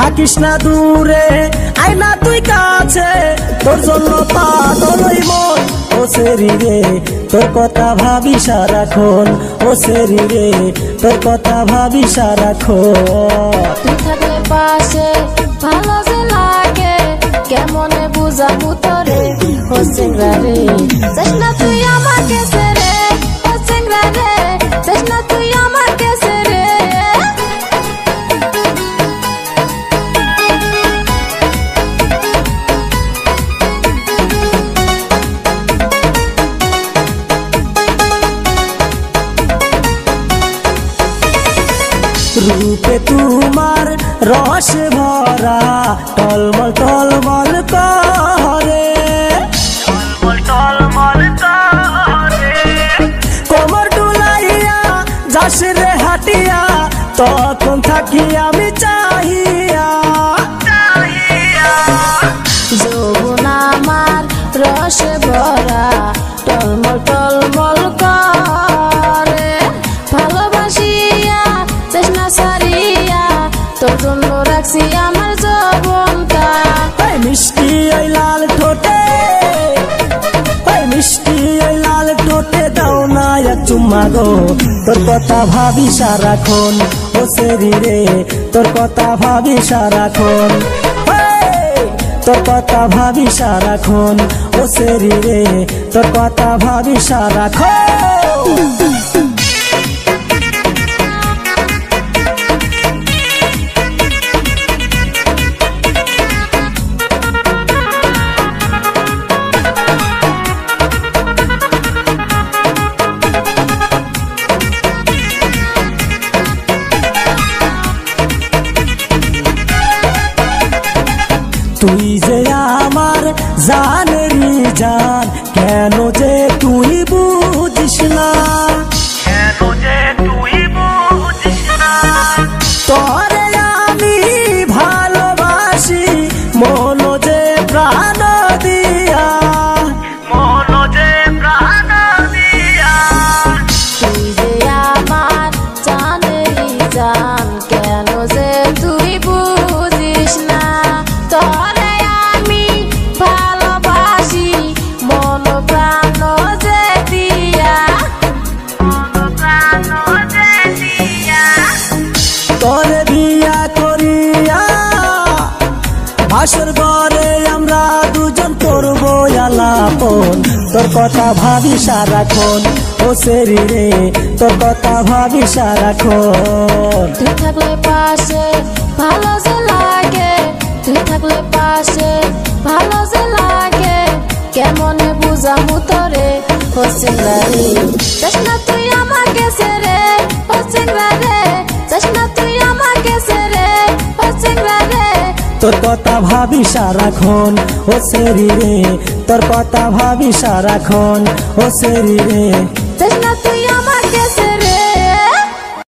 থাকিস না দূরে আয় না তুই কাছে তোর জন্য পাগলই মন ও সেরি রে তোর কথা ভাবি সারাক্ষণ ও সেরি রে তোর কথা ভাবি সারাক্ষণ তুই থাকলে পাশে ভালো যে লাগে কেমনে বুঝাবো তোরে ও চিংড়া রে চাস না তুই আমাকে ছেড়ে ও চিংড়া রে চাস না তুই আমাকে ছেড়ে রূপে তোমার রস ভরা টলমল টলমল করে কোমর ডুলাইয়া যাস রে হাটিয়া তখন থাকি আমি চাহিয়া যৌবন আমার রসে ভরা টলমল টলমল করে ভালোবাসিয়া চেষ্টা সারিয়া তোর জন্য রাখছি আমার যৌবনটা মিষ্টি ওই লাল ঠোঁটে মিষ্টি ওই লাল ঠোঁটে দাও না এক চুম্মা গো তোর কথা ভাবি সারাক্ষণ ও সেরি রে তোর কথা ভাবি সারাক্ষণ তোর কথা ভাবি সারাক্ষণ ও সেরি রে তোর কথা ভাবি সারাক্ষণ তুই যে আমার জানেরি জান কেন যে তুই বুঝিস না তোরে আমি ভালোবাসি মন যে প্রাণ দিয়া তুই যে আমার জানেরি জান কেন যে তুই বুঝিস না তোরে আমি ভালোবাসি মন প্রাণ যে দিয়া তোরে বিয়া করিয়া বাসর ঘরে আমরা দুজন করবো আলাপন তোর কথা ভাবি সারাক্ষণ ও সেরি রে তোর কথা ভাবি সারাক্ষণ তুই থাকলে পাশে ভালো যে লাগে তুই থাকলে পাশে ভালো যে লাগে কেমনে বুঝাবো তোরে ও চিংড়া রে চাস না তুই আমাকে ছেড়ে ও চিংড়া রে চাস না তুই আমাকে ছেড়ে ও চিংড়া রে তোর কথা ভাবি সারাক্ষণ ও সেরি রে তোর কথা ভাবি সারাক্ষণ ও সেরি রে চাস না তুই আমাকে